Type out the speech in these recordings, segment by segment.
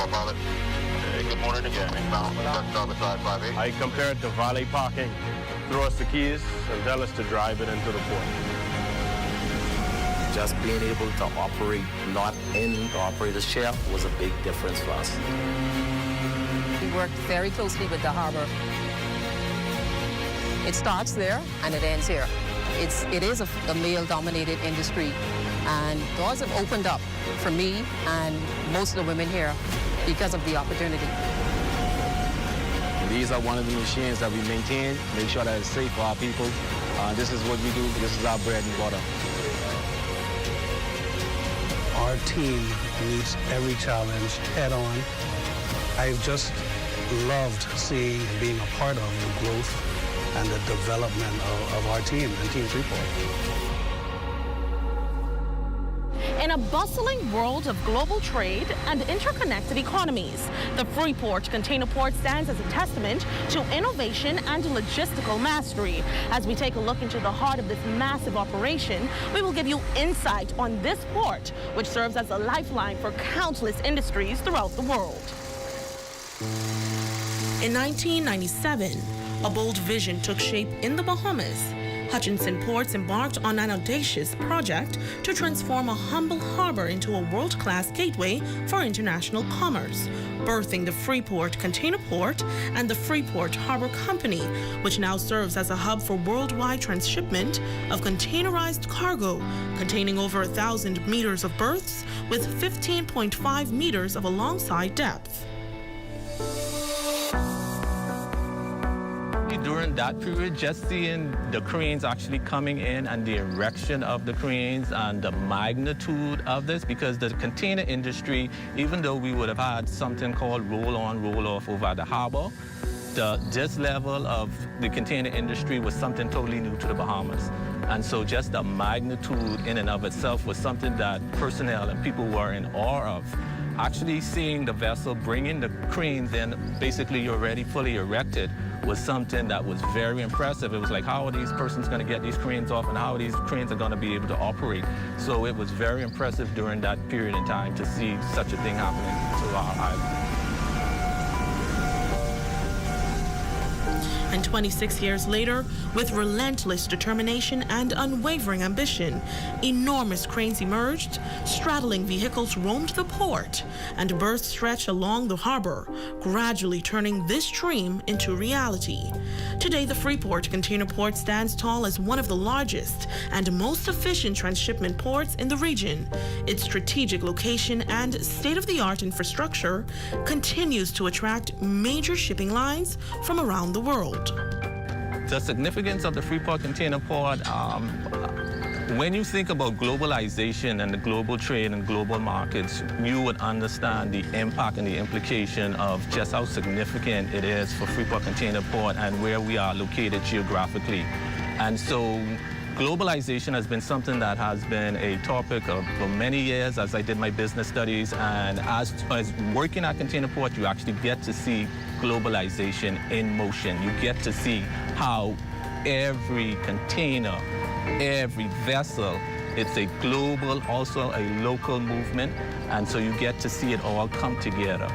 pilot. Good morning again. Inbound starboard side 58. I compare it to valet parking. Throw us the keys and tell us to drive it into the port. Just being able to operate not in the operator's chair was a big difference for us. We worked very closely with the harbor. It starts there and it ends here. It is a male-dominated industry, and doors have opened up for me and most of the women here because of the opportunity. These are one of the machines that we maintain, make sure that it's safe for our people. This is what we do. This is our bread and butter. Our team meets every challenge head on. I've just loved seeing and being a part of the growth and the development of our team and Team Freeport. In a bustling world of global trade and interconnected economies, the Freeport Container Port stands as a testament to innovation and logistical mastery. As we take a look into the heart of this massive operation, we will give you insight on this port, which serves as a lifeline for countless industries throughout the world. In 1997, a bold vision took shape in the Bahamas. Hutchinson Ports embarked on an audacious project to transform a humble harbor into a world-class gateway for international commerce, birthing the Freeport Container Port and the Freeport Harbor Company, which now serves as a hub for worldwide transshipment of containerized cargo, containing over 1,000 meters of berths with 15.5 meters of alongside depth. During that period, just seeing the cranes actually coming in and the erection of the cranes and the magnitude of this, because the container industry, even though we would have had something called roll-on, roll-off over at the harbor, this level of the container industry was something totally new to the Bahamas. And so just the magnitude in and of itself was something that personnel and people were in awe of. Actually seeing the vessel bringing the cranes in, basically already fully erected, was something that was very impressive. It was like, how are these persons going to get these cranes off and how are these cranes are going to be able to operate? So it was very impressive during that period in time to see such a thing happening to our island. And 26 years later, with relentless determination and unwavering ambition, enormous cranes emerged, straddling vehicles roamed the port, and berths stretched along the harbor, gradually turning this dream into reality. Today, the Freeport Container Port stands tall as one of the largest and most efficient transshipment ports in the region. Its strategic location and state-of-the-art infrastructure continues to attract major shipping lines from around the world. The significance of the Freeport Container Port, when you think about globalization and the global trade and global markets, you would understand the impact and the implication of just how significant it is for Freeport Container Port and where we are located geographically. And so globalization has been something that has been a topic for many years as I did my business studies, and as working at Container Port, you actually get to see globalization in motion. You get to see how every container, every vessel, it's a global, also a local movement, and so you get to see it all come together.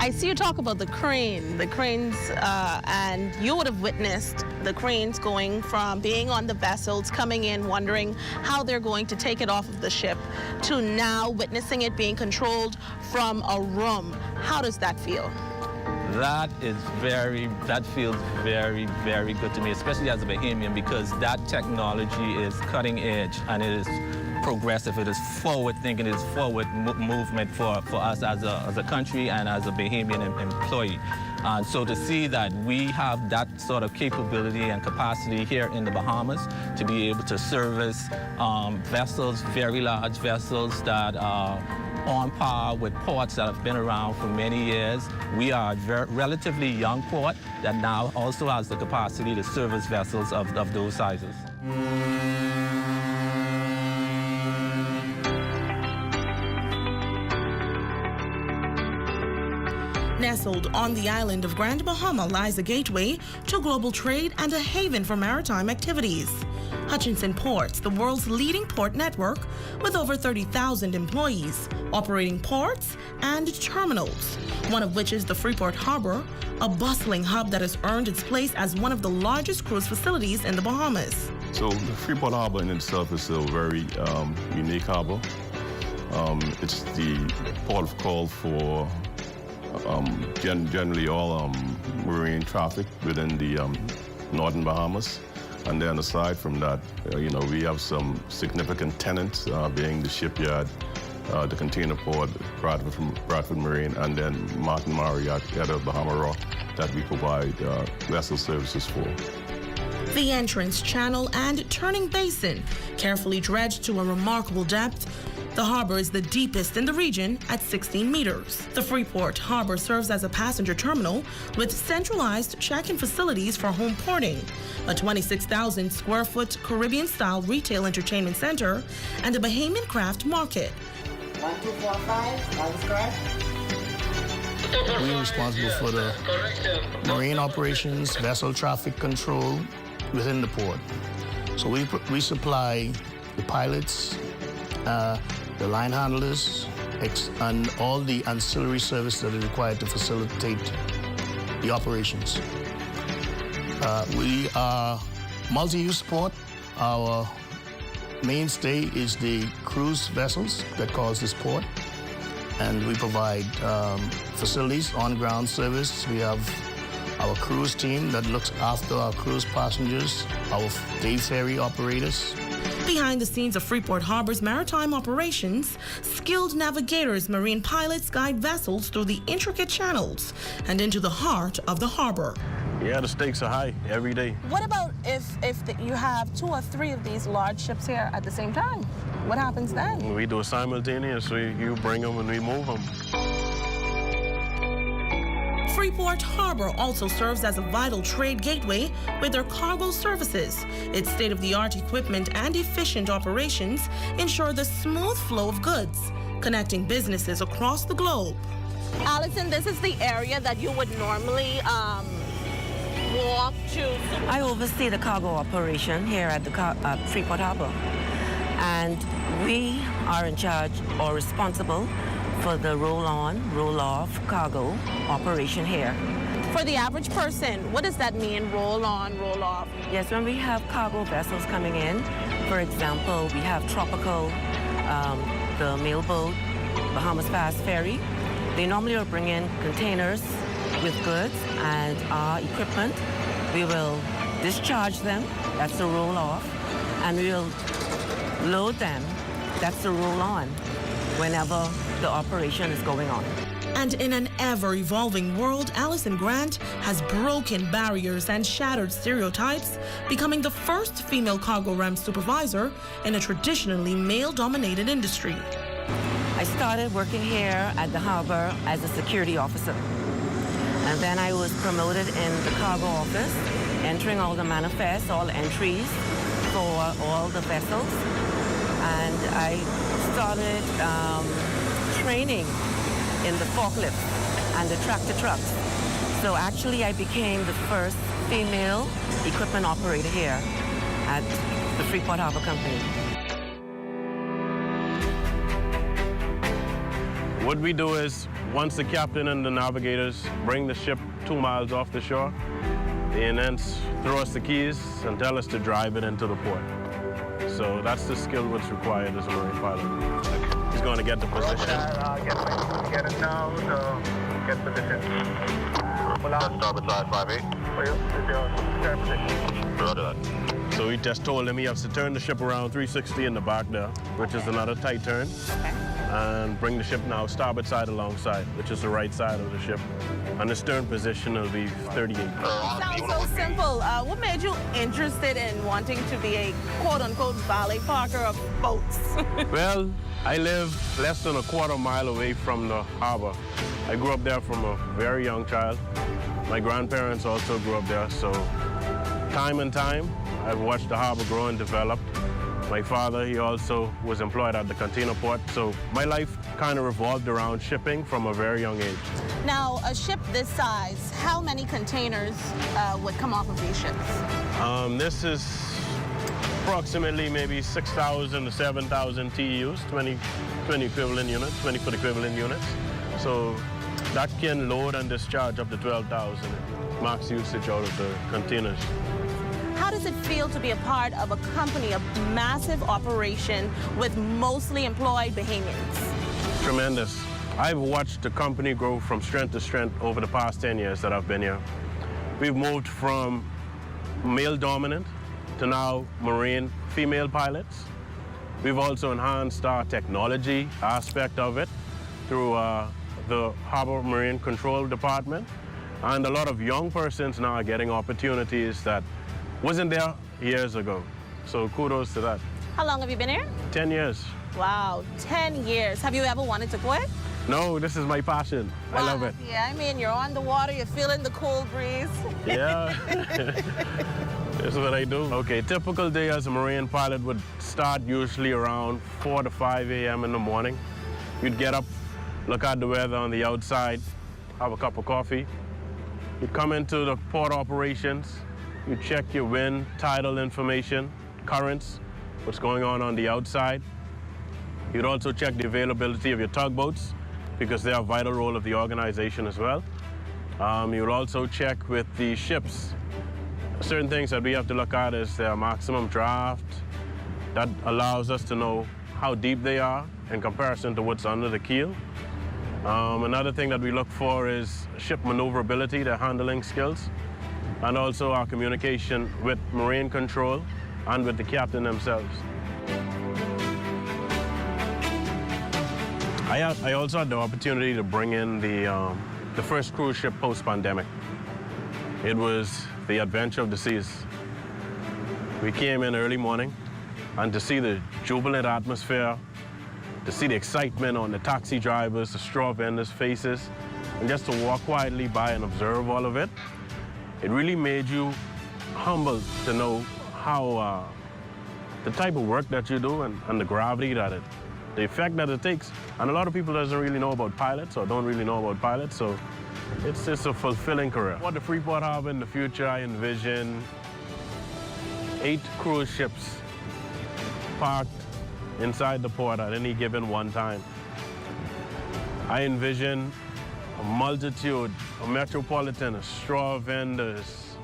I see you talk about the cranes, and you would have witnessed the cranes going from being on the vessels, coming in, wondering how they're going to take it off of the ship, to now witnessing it being controlled from a room. How does that feel? That feels very, very good to me, especially as a Bahamian, because that technology is cutting edge and it is progressive, it is forward thinking, it is forward movement for us as a country and as a Bahamian employee. And so to see that we have that sort of capability and capacity here in the Bahamas to be able to service vessels, very large vessels that are on par with ports that have been around for many years. We are a relatively young port that now also has the capacity to service vessels of those sizes. Nestled on the island of Grand Bahama lies a gateway to global trade and a haven for maritime activities. Hutchinson Ports, the world's leading port network with over 30,000 employees, operating ports and terminals, one of which is the Freeport Harbor, a bustling hub that has earned its place as one of the largest cruise facilities in the Bahamas. So the Freeport Harbor in itself is a very unique harbor. It's the port of call for generally all marine traffic within the northern Bahamas. And then aside from that, we have some significant tenants, being the shipyard, the container port, Bradford Marine, and then Martin Marriott out of Bahama Rock that we provide vessel services for. The entrance, channel, and turning basin, carefully dredged to a remarkable depth, the harbor is the deepest in the region at 16 meters. The Freeport Harbor serves as a passenger terminal with centralized check-in facilities for home porting, a 26,000 square foot Caribbean-style retail entertainment center, and a Bahamian craft market. 1245, that is correct. We are responsible for the marine operations, vessel traffic control within the port. So we supply the pilots, the line handlers, and all the ancillary service that is required to facilitate the operations. We are multi-use port. Our mainstay is the cruise vessels that calls this port, and we provide facilities, on-ground service. We have our cruise team that looks after our cruise passengers, our day ferry operators. Behind the scenes of Freeport Harbor's maritime operations, skilled navigators, marine pilots guide vessels through the intricate channels and into the heart of the harbor. Yeah, the stakes are high every day. What about if you have 2 or 3 of these large ships here at the same time? What happens then? We do it simultaneously. You bring them and we move them. Freeport Harbor also serves as a vital trade gateway with their cargo services. Its state-of-the-art equipment and efficient operations ensure the smooth flow of goods, connecting businesses across the globe. Allison, this is the area that you would normally walk to. I oversee the cargo operation here at the Freeport Harbor, and we are in charge or responsible for the roll-on, roll-off cargo operation here. For the average person, what does that mean, roll-on, roll-off? Yes, when we have cargo vessels coming in, for example, we have Tropical, the mailboat, Bahamas Fast Ferry. They normally will bring in containers with goods and our equipment. We will discharge them, that's the roll-off, and we will load them, that's the roll-on, whenever the operation is going on. And in an ever-evolving world, Allison Grant has broken barriers and shattered stereotypes, becoming the first female cargo ram supervisor in a traditionally male-dominated industry. I started working here at the harbor as a security officer. And then I was promoted in the cargo office, entering all the manifests, all entries for all the vessels. And I started training in the forklift and the tractor trucks. So actually I became the first female equipment operator here at the Freeport Harbor Company. What we do is, once the captain and the navigators bring the ship 2 miles off the shore, they then throw us the keys and tell us to drive it into the port. So that's the skill what's required as a marine pilot. He's going to get the position. Get it now, so get position. Starboard side 58. Roger that. So we just told him he has to turn the ship around 360 in the back there, which is another tight turn. Okay. And bring the ship now starboard side alongside, which is the right side of the ship. And the stern position will be 38. Sounds so simple. What made you interested in wanting to be a quote-unquote valet parker of boats? Well, I live less than a quarter mile away from the harbor. I grew up there from a very young child. My grandparents also grew up there, so time and time, I've watched the harbor grow and develop. My father, he also was employed at the container port, so my life kind of revolved around shipping from a very young age. Now, a ship this size, how many containers would come off of these ships? This is approximately maybe 6,000 to 7,000 TEUs, 20 equivalent units, 20-foot equivalent units. So that can load and discharge up to 12,000 max usage out of the containers. How does it feel to be a part of a company, a massive operation with mostly employed Bahamians? Tremendous. I've watched the company grow from strength to strength over the past 10 years that I've been here. We've moved from male dominant to now marine female pilots. We've also enhanced our technology aspect of it through the Harbor Marine Control Department. And a lot of young persons now are getting opportunities that wasn't there years ago. So kudos to that. How long have you been here? 10 years. Wow, 10 years. Have you ever wanted to quit? No, this is my passion. Wow. I love it. Yeah, I mean, you're on the water, you're feeling the cool breeze. Yeah. That's what I do. Okay, typical day as a marine pilot would start usually around 4 to 5 a.m. in the morning. You'd get up, look at the weather on the outside, have a cup of coffee. You'd come into the port operations, you'd check your wind, tidal information, currents, what's going on the outside. You'd also check the availability of your tugboats because they are a vital role of the organization as well. You'll also check with the ships. Certain things that we have to look at is their maximum draft. That allows us to know how deep they are in comparison to what's under the keel. Another thing that we look for is ship maneuverability, their handling skills, and also our communication with marine control and with the captain themselves. I also had the opportunity to bring in the first cruise ship post-pandemic. It was the adventure of the seas. We came in early morning, and to see the jubilant atmosphere, to see the excitement on the taxi drivers, the straw vendors' faces, and just to walk quietly by and observe all of it, it really made you humble to know how the type of work that you do and the gravity that the effect that it takes. And a lot of people doesn't really know about pilots or don't really know about pilots, so it's a fulfilling career. What the Freeport Harbor in the future, I envision 8 cruise ships parked inside the port at any given one time. I envision a multitude, a metropolitan of straw vendors,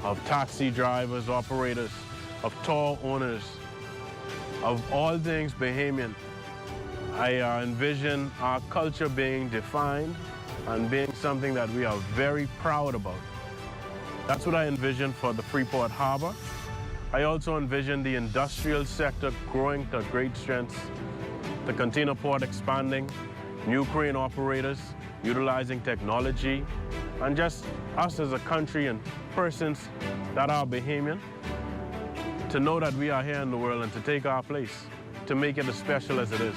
of taxi drivers, operators, of tour owners, of all things Bahamian. I envision our culture being defined and being something that we are very proud about. That's what I envision for the Freeport Harbor. I also envision the industrial sector growing to great strengths, the container port expanding, new crane operators, utilizing technology, and just us as a country and persons that are Bahamian, to know that we are here in the world and to take our place, to make it as special as it is.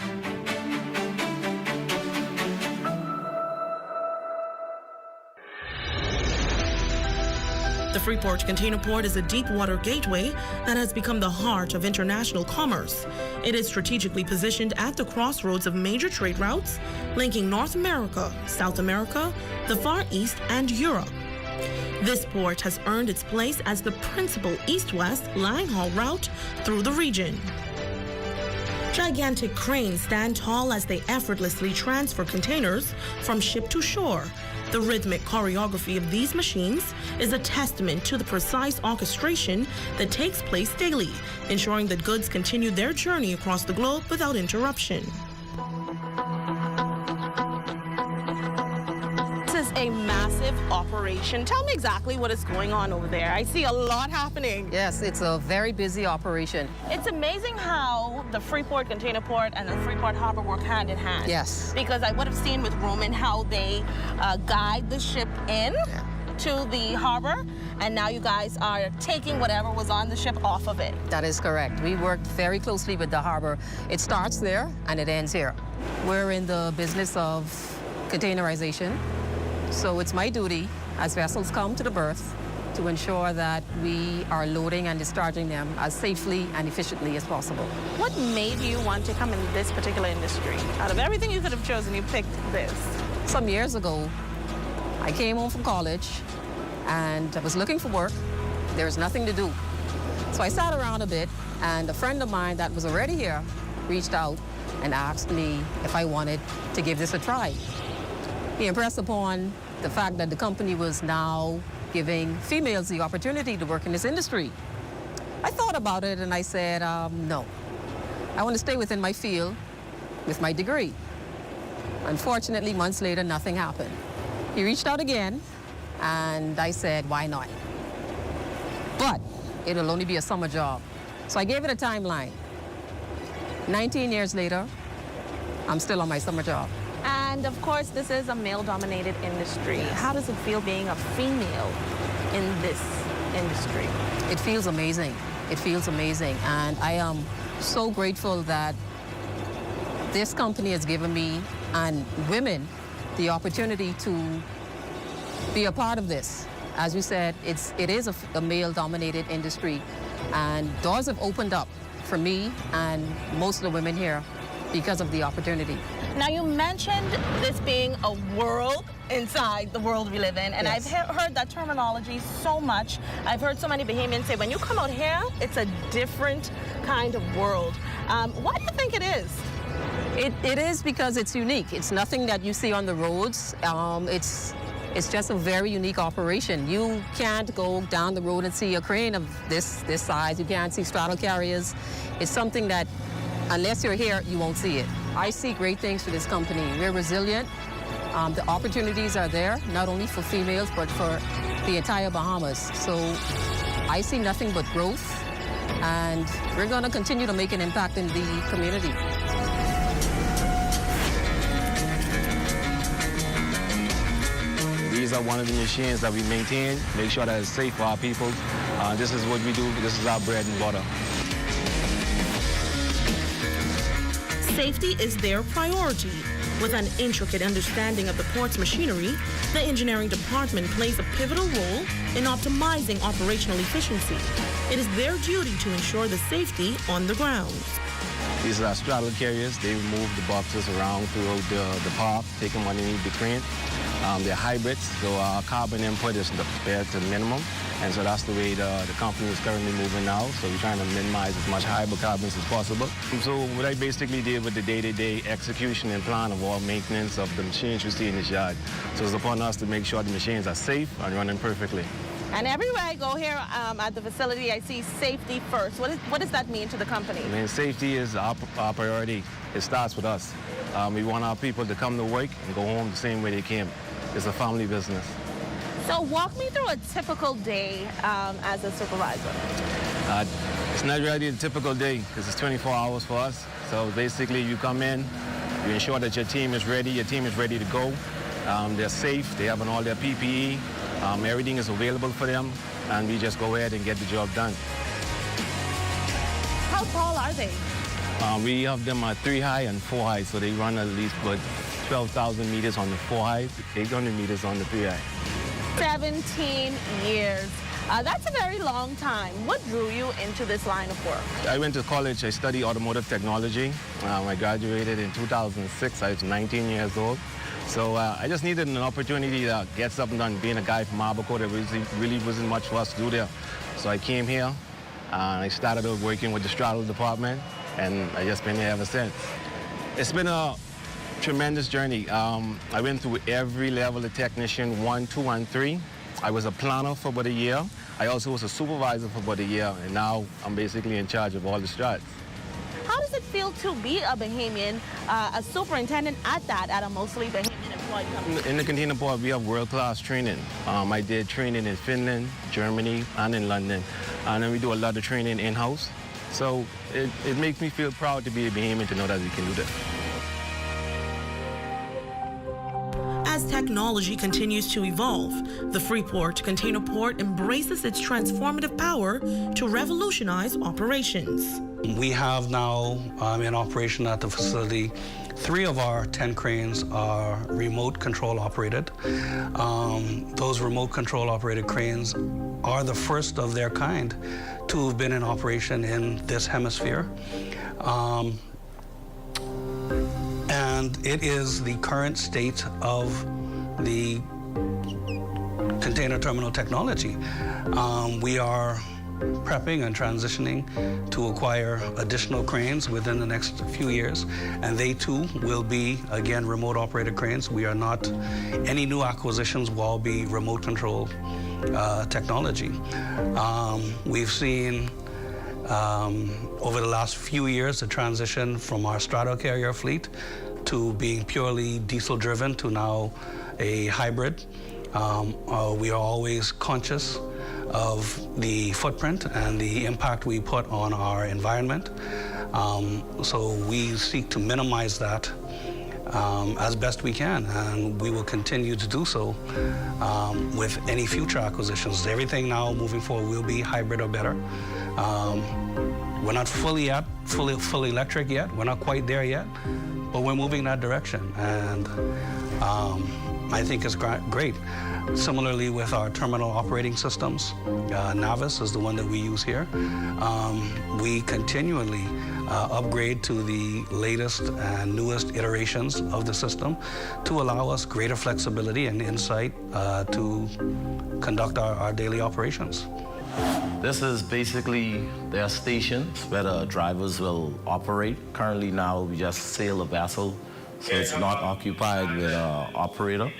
The Freeport Container Port is a deep water gateway that has become the heart of international commerce. It is strategically positioned at the crossroads of major trade routes, linking North America, South America, the Far East, and Europe. This port has earned its place as the principal east-west line haul route through the region. Gigantic cranes stand tall as they effortlessly transfer containers from ship to shore. The rhythmic choreography of these machines is a testament to the precise orchestration that takes place daily, ensuring that goods continue their journey across the globe without interruption. This is a massive operation. Tell me exactly what is going on over there. I see a lot happening. Yes, it's a very busy operation. It's amazing how the Freeport Container Port and the Freeport Harbor work hand in hand. Yes. Because I would have seen with Roman how they guide the ship in to the harbor, and now you guys are taking whatever was on the ship off of it. That is correct. We worked very closely with the harbor. It starts there and it ends here. We're in the business of containerization. So it's my duty as vessels come to the berth to ensure that we are loading and discharging them as safely and efficiently as possible. What made you want to come in this particular industry? Out of everything you could have chosen, you picked this. Some years ago, I came home from college and I was looking for work. There was nothing to do. So I sat around a bit, and a friend of mine that was already here reached out and asked me if I wanted to give this a try. He impressed upon the fact that the company was now giving females the opportunity to work in this industry. I thought about it and I said, no. I want to stay within my field with my degree. Unfortunately, months later, nothing happened. He reached out again, and I said, why not? But it'll only be a summer job. So I gave it a timeline. 19 years later, I'm still on my summer job. And of course, this is a male-dominated industry. How does it feel being a female in this industry? It feels amazing. It feels amazing. And I am so grateful that this company has given me and women the opportunity to be a part of this. As you said, it is a male-dominated industry, and doors have opened up for me and most of the women here because of the opportunity. Now, you mentioned this being a world inside the world we live in, and Yes. I've heard that terminology so much. I've heard so many Bahamians say, when you come out here, it's a different kind of world. Why do you think it is? It is because it's unique. It's nothing that you see on the roads. It's just a very unique operation. You can't go down the road and see a crane of this size. You can't see straddle carriers. It's something that, unless you're here, you won't see it. I see great things for this company. We're resilient. The opportunities are there, not only for females, but for the entire Bahamas. So I see nothing but growth, and we're going to continue to make an impact in the community. These are one of the machines that we maintain, make sure that it's safe for our people. This is what we do. This is our bread and butter. Safety is their priority. With an intricate understanding of the port's machinery, the engineering department plays a pivotal role in optimizing operational efficiency. It is their duty to ensure the safety on the ground. These are our straddle carriers. They remove the boxes around throughout the park, take them underneath the crane. They're hybrids, so our carbon input is spared to the minimum. And so that's the way the company is currently moving now. So we're trying to minimize as much hybrid carbons as possible. So what I basically did with the day-to-day execution and plan of all maintenance of the machines you see in this yard. So it's upon us to make sure the machines are safe and running perfectly. And everywhere I go here at the facility, I see safety first. What does that mean to the company? I mean, safety is our priority. It starts with us. We want our people to come to work and go home the same way they came. It's a family business. So walk me through a typical day as a supervisor. It's not really a typical day because it's 24 hours for us. So basically you come in, you ensure that your team is ready to go. They're safe, they have all their PPE, everything is available for them, and we just go ahead and get the job done. How tall are they? We have them at 3 high and 4 high, so they run at least 12,000 meters on the 4 high, 800 meters on the 3 high. 17 years. That's a very long time. What drew you into this line of work? I went to college. I studied automotive technology. I graduated in 2006. I was 19 years old. So I just needed an opportunity to get something done. Being a guy from Abaco, there really wasn't much for us to do there. So I came here. I started out working with the straddle department, and I've just been here ever since. It's been a tremendous journey. I went through every level of technician, 1, 2, and 3. I was a planner for about a year. I also was a supervisor for about a year, and now I'm basically in charge of all the strats. How does it feel to be a Bahamian, a superintendent at that, at a mostly Bahamian employed company? In the container port, we have world-class training. I did training in Finland, Germany, and in London. And then we do a lot of training in-house. So it makes me feel proud to be a Bahamian to know that we can do this. As technology continues to evolve, the Freeport Container Port embraces its transformative power to revolutionize operations. We have now in operation at the facility 3 of our 10 cranes are remote control operated. Those remote control operated cranes are the first of their kind to have been in operation in this hemisphere. And it is the current state of the container terminal technology. We are prepping and transitioning to acquire additional cranes within the next few years, and they too will be, again, remote operated cranes. We are not, any new acquisitions will all be remote control technology. We've seen over the last few years the transition from our straddle carrier fleet to being purely diesel driven to now a hybrid. We are always conscious of the footprint and the impact we put on our environment. So we seek to minimize that as best we can, and we will continue to do so with any future acquisitions. Everything now moving forward will be hybrid or better. We're not fully electric yet. We're not quite there yet, but we're moving in that direction, and I think it's great. Similarly with our terminal operating systems, Navis is the one that we use here. We continually upgrade to the latest and newest iterations of the system to allow us greater flexibility and insight to conduct our daily operations. This is basically their stations where the drivers will operate. Currently now we just sail a vessel, so it's not occupied with an operator,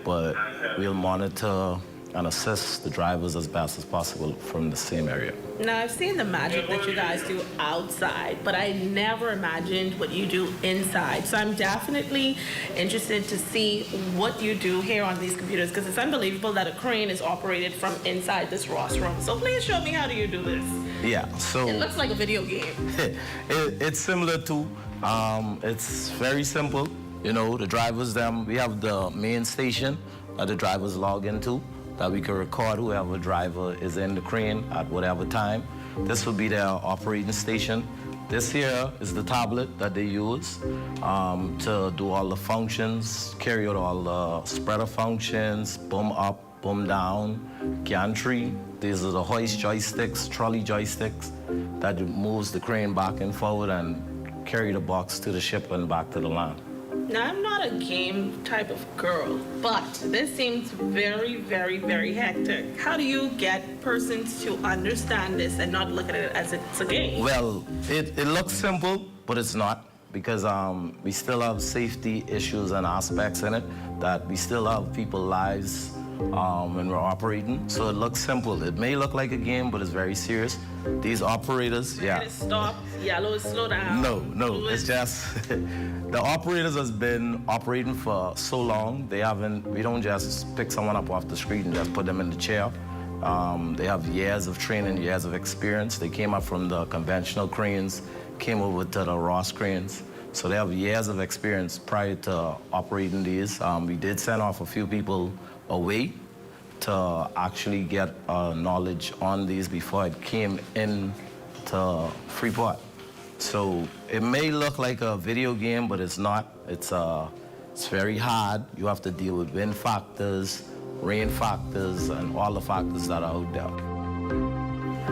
but we'll monitor and assist the drivers as best as possible from the same area. Now, I've seen the magic that you guys do outside, but I never imagined what you do inside. So I'm definitely interested to see what you do here on these computers, because it's unbelievable that a crane is operated from inside this rostrum. So please show me, how do you do this? Yeah, so it looks like a video game. It's similar to, it's very simple. You know, the drivers, we have the main station that the drivers log into, that we can record whoever driver is in the crane at whatever time. This will be their operating station. This here is the tablet that they use to do all the functions, carry out all the spreader functions, boom up, boom down, gantry. These are the hoist joysticks, trolley joysticks that moves the crane back and forward and carry the box to the ship and back to the land. Now, I'm not a game type of girl, but this seems very, very, very hectic. How do you get persons to understand this and not look at it as it's a game? Well, it looks simple, but it's not, because we still have safety issues and aspects in it, that we still have people's lives when we're operating. So it looks simple. It may look like a game, but it's very serious. These operators, Red is stop, yellow is slow down. No, it's just the operators has been operating for so long. We don't just pick someone up off the street and just put them in the chair. They have years of training, years of experience. They came up from the conventional cranes, came over to the Ross cranes. So they have years of experience prior to operating these. We did send off a few people away to actually get knowledge on these before it came in to Freeport. So it may look like a video game, but it's not. It's very hard. You have to deal with wind factors, rain factors, and all the factors that are out there.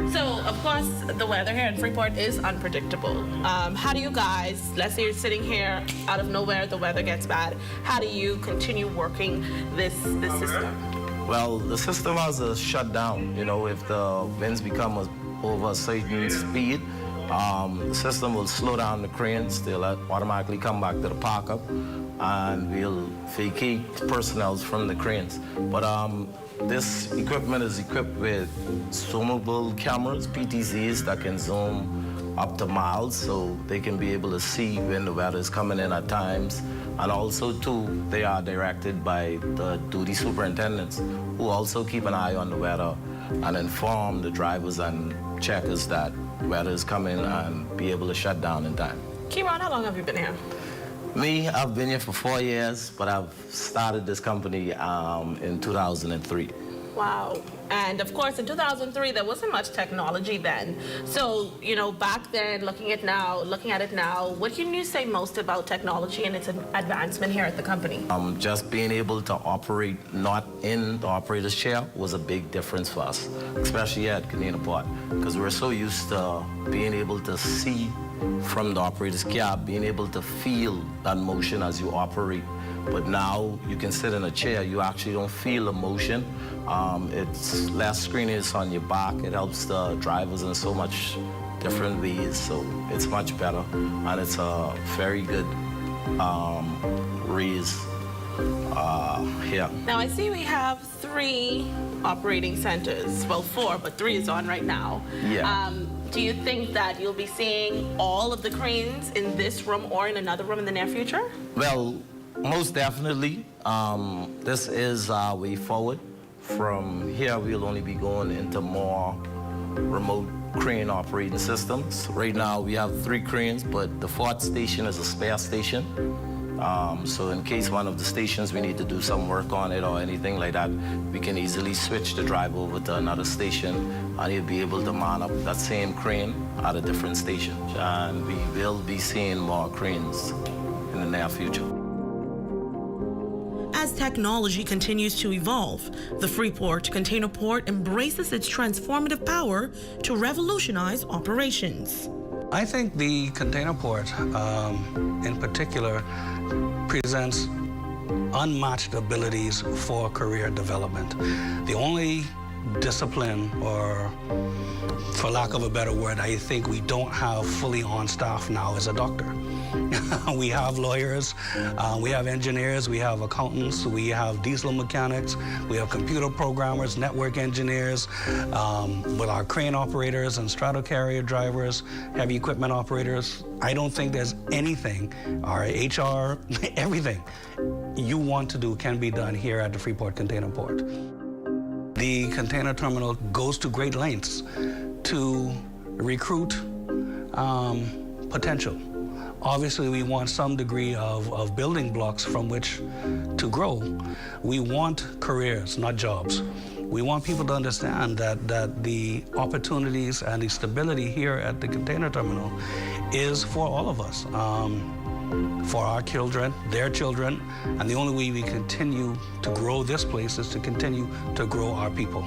So, of course, the weather here in Freeport is unpredictable. How do you guys, let's say you're sitting here, out of nowhere, the weather gets bad. How do you continue working this system? Well, the system has a shutdown. You know, if the winds become over a certain speed, the system will slow down the cranes. They'll automatically come back to the park-up, and we'll vacate personnel from the cranes. But this equipment is equipped with zoomable cameras, PTZs, that can zoom up to miles, so they can be able to see when the weather is coming in at times. And also, too, they are directed by the duty superintendents, who also keep an eye on the weather and inform the drivers and checkers that weather is coming and be able to shut down in time. Kieran, how long have you been here? Me, I've been here for 4 years, but I've started this company in 2003. Wow. And of course, in 2003, there wasn't much technology then. So, you know, back then, looking at it now, what can you say most about technology and its advancement here at the company? Just being able to operate not in the operator's chair was a big difference for us, especially at Canadian Port, because we're so used to being able to see from the operator's cab, being able to feel that motion as you operate. But now you can sit in a chair, you actually don't feel the motion. It's less screeniness on your back. It helps the drivers in so much different ways, so it's much better. And it's a very good raise here. Now I see we have 3 operating centers. Well, 4, but 3 is on right now. Yeah. Do you think that you'll be seeing all of the cranes in this room or in another room in the near future? Well, most definitely. This is our way forward. From here, we'll only be going into more remote crane operating systems. Right now, we have 3 cranes, but the 4th station is a spare station. So in case one of the stations we need to do some work on it or anything like that, we can easily switch the drive over to another station and you'll be able to man up that same crane at a different station. And we will be seeing more cranes in the near future. As technology continues to evolve, the Freeport Container Port embraces its transformative power to revolutionize operations. I think the container port, in particular, presents unmatched abilities for career development. The only discipline, or for lack of a better word, I think we don't have fully on staff now is a doctor. We have lawyers, we have engineers, we have accountants, we have diesel mechanics, we have computer programmers, network engineers, with our crane operators and straddle carrier drivers, heavy equipment operators. I don't think there's anything, our HR, everything you want to do can be done here at the Freeport Container Port. The container terminal goes to great lengths to recruit potential. Obviously, we want some degree of building blocks from which to grow. We want careers, not jobs. We want people to understand that the opportunities and the stability here at the container terminal is for all of us, for our children, their children, and the only way we continue to grow this place is to continue to grow our people.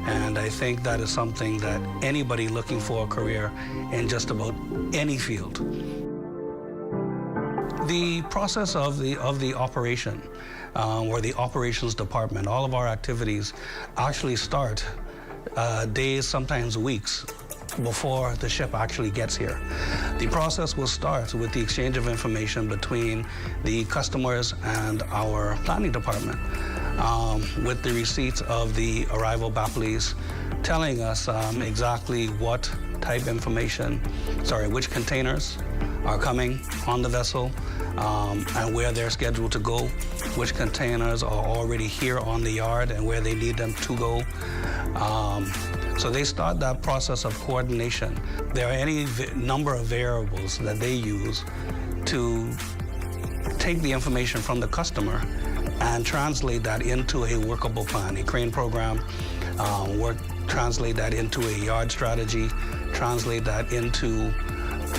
And I think that is something that anybody looking for a career in just about any field. The process of the operation, or the operations department, all of our activities actually start days, sometimes weeks, before the ship actually gets here. The process will start with the exchange of information between the customers and our planning department, with the receipts of the arrival BAPLEs telling us exactly what type information, which containers are coming on the vessel, and where they're scheduled to go, which containers are already here on the yard and where they need them to go. So they start that process of coordination. There are any number of variables that they use to take the information from the customer and translate that into a workable plan, a crane program, translate that into a yard strategy, translate that into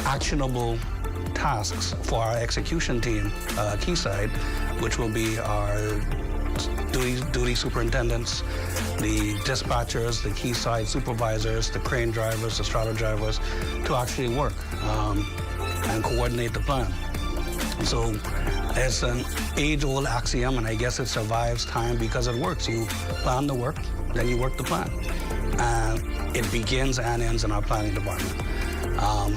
actionable tasks for our execution team, quayside, which will be our duty superintendents, the dispatchers, the quayside supervisors, the crane drivers, the straddle drivers, to actually work and coordinate the plan. So it's an age-old axiom, and I guess it survives time because it works. You plan the work, then you work the plan. And it begins and ends in our planning department.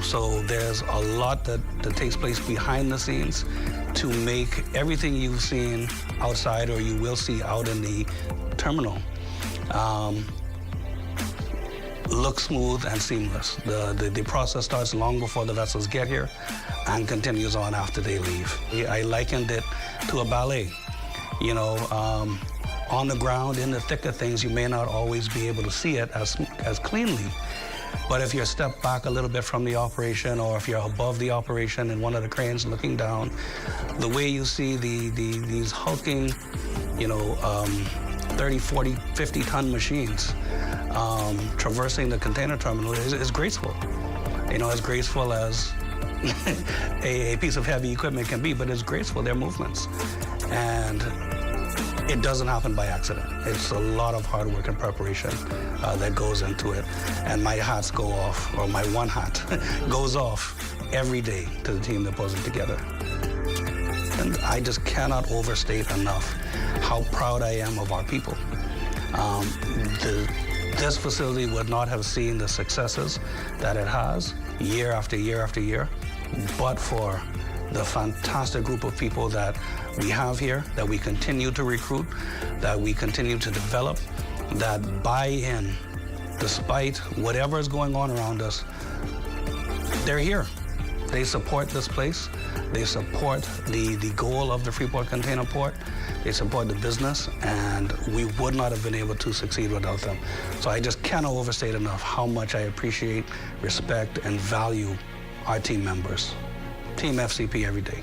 So there's a lot that takes place behind the scenes to make everything you've seen outside or you will see out in the terminal look smooth and seamless. The process starts long before the vessels get here and continues on after they leave. I likened it to a ballet. You know, on the ground, in the thick of things, you may not always be able to see it as cleanly. But if you're stepped back a little bit from the operation, or if you're above the operation in one of the cranes looking down, the way you see these hulking, 30, 40, 50-ton machines traversing the container terminal is graceful. As graceful as a piece of heavy equipment can be, but it's graceful, their movements. And it doesn't happen by accident. It's a lot of hard work and preparation that goes into it. And my hats go off, or my one hat goes off every day to the team that puts it together. And I just cannot overstate enough how proud I am of our people. This facility would not have seen the successes that it has year after year after year, but for the fantastic group of people that we have here, that we continue to recruit, that we continue to develop, that buy in despite whatever is going on around us. They're here. They support this place. They support the goal of the Freeport Container Port. They support the business, and we would not have been able to succeed without them. So I just cannot overstate enough how much I appreciate, respect, and value our team members. Team FCP every day.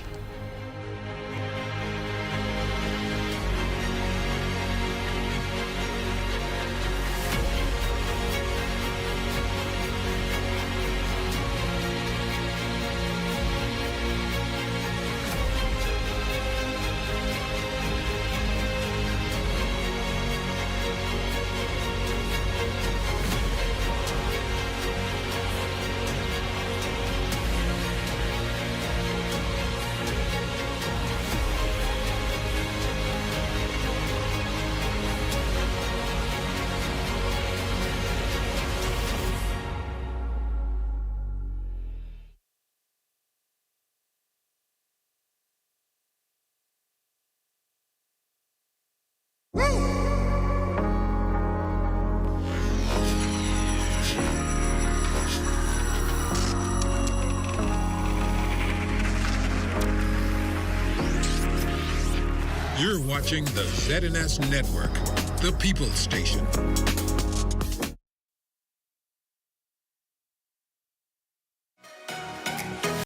You're watching the ZNS Network, the People's Station.